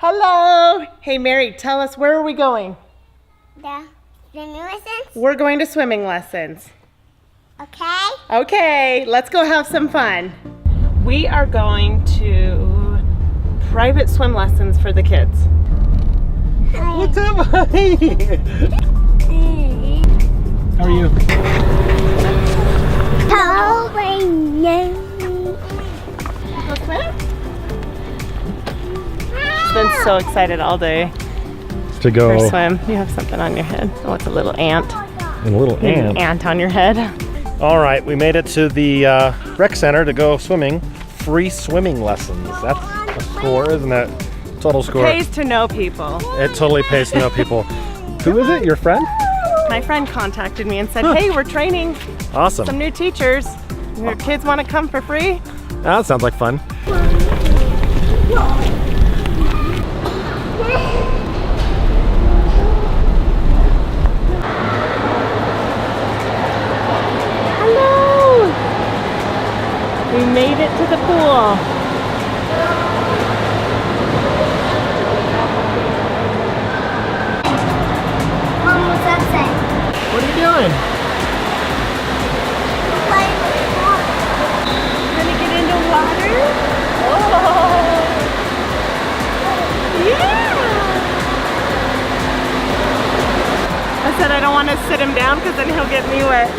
Hello. Hey, Mary, tell us, where are we going? The swimming lessons? We're going to swimming lessons. Okay. Okay, let's go have some fun. We are going to private swim lessons for the kids. What's up, honey? How are you? She's been so excited all day To go. for swim. You have something on your head. Oh, it's a little ant. And a little An ant on your head. All right, we made it to the rec center to go swimming. Free swimming lessons. That's a score, isn't it? Total score. Pays to know people. It totally pays to know people. Who is it? Your friend? My friend contacted me and said, hey, we're training Awesome. some new teachers. Your kids want to come for free? That sounds like fun. Hello! We made it to the pool. Mom, what's that say? What are you doing? Gonna get into water? Oh! Yeah! I said I don't want to sit him down because then he'll get me wet.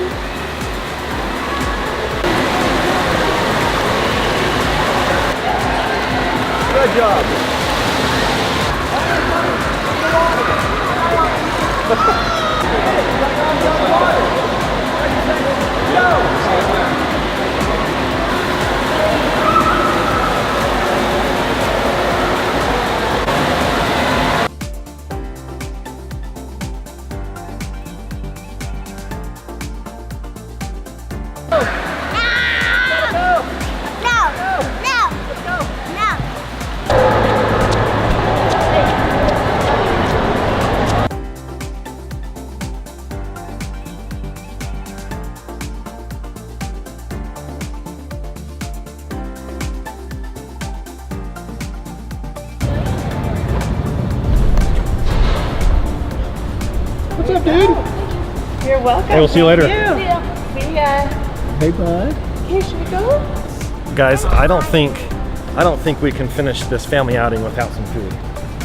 Good job. What's up, dude? You're welcome. Hey, we'll see you later. Thank you. See ya. Hey, bud. Okay, should we go? Guys, I don't think we can finish this family outing without some food.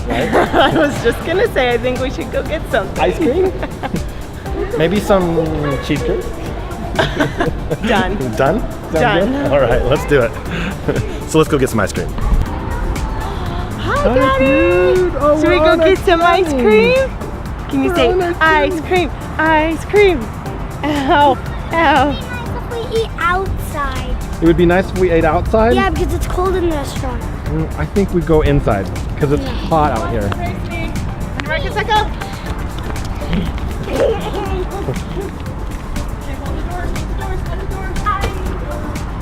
Right? I was just gonna say, I think we should go get something. Ice cream? Maybe some cheesecake? Done. Done? Sound Done. good? All right, let's do it. So let's go get some ice cream. Hi, Daddy. Oh, Should we go get some ice cream? Can you say ice cream, ice cream? Ow, ow. If we eat outside. It would be nice if we ate outside. Yeah, because it's cold in the restaurant. I think we'd go inside because it's hot out here. Tracy, on your right, get that go.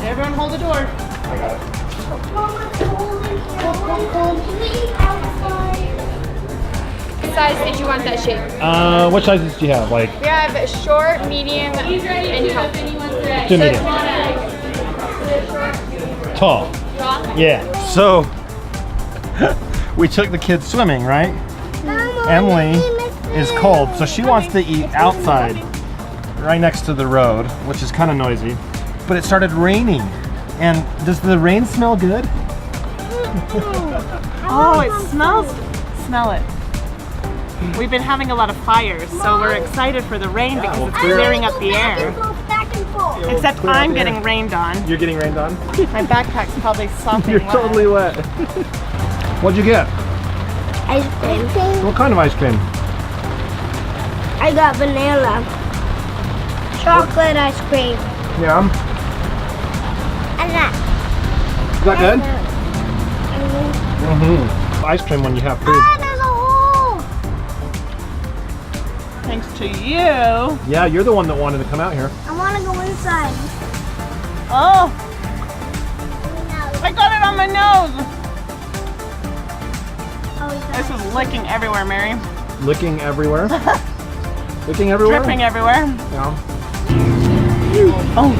Everyone hold the door. I got it. Can we eat outside? What size did you want that shape? What sizes do you have? Like We have short, medium, and tall. two medium. Tall. Tall? Yeah. So we took the kids swimming, right? Emily is cold, so she wants to eat outside, right next to the road, which is kind of noisy. But it started raining, and does the rain smell good? Oh, it smells. Smell it. We've been having a lot of fires, so we're excited for the rain because it's clearing up the air. Back and forth. Except I'm getting rained on. You're getting rained on? My backpack's probably sopping You're wet. totally wet. What'd you get? Ice cream. What kind of ice cream? I got vanilla. Chocolate ice cream. Yeah. And that. Is that good? Mm-hmm. Ice cream when you have food. Ah, there's a hole. Thanks to you. Yeah, you're the one that wanted to come out here. I want to go inside. Oh, I got it on my nose. This is licking everywhere, Mary. Licking everywhere. Licking everywhere? Dripping everywhere. Yeah. Oh.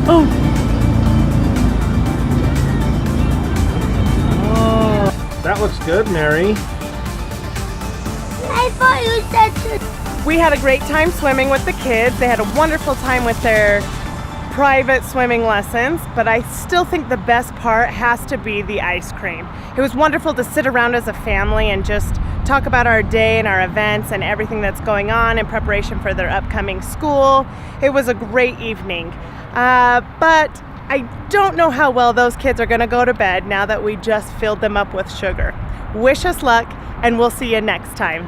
Oh. looks good, Mary. I thought you said to. We had a great time swimming with the kids. They had a wonderful time with their private swimming lessons, but I still think the best part has to be the ice cream. It was wonderful to sit around as a family and just talk about our day and our events and everything that's going on in preparation for their upcoming school. It was a great evening, but I don't know how well those kids are going to go to bed now that we just filled them up with sugar. Wish us luck, and we'll see you next time.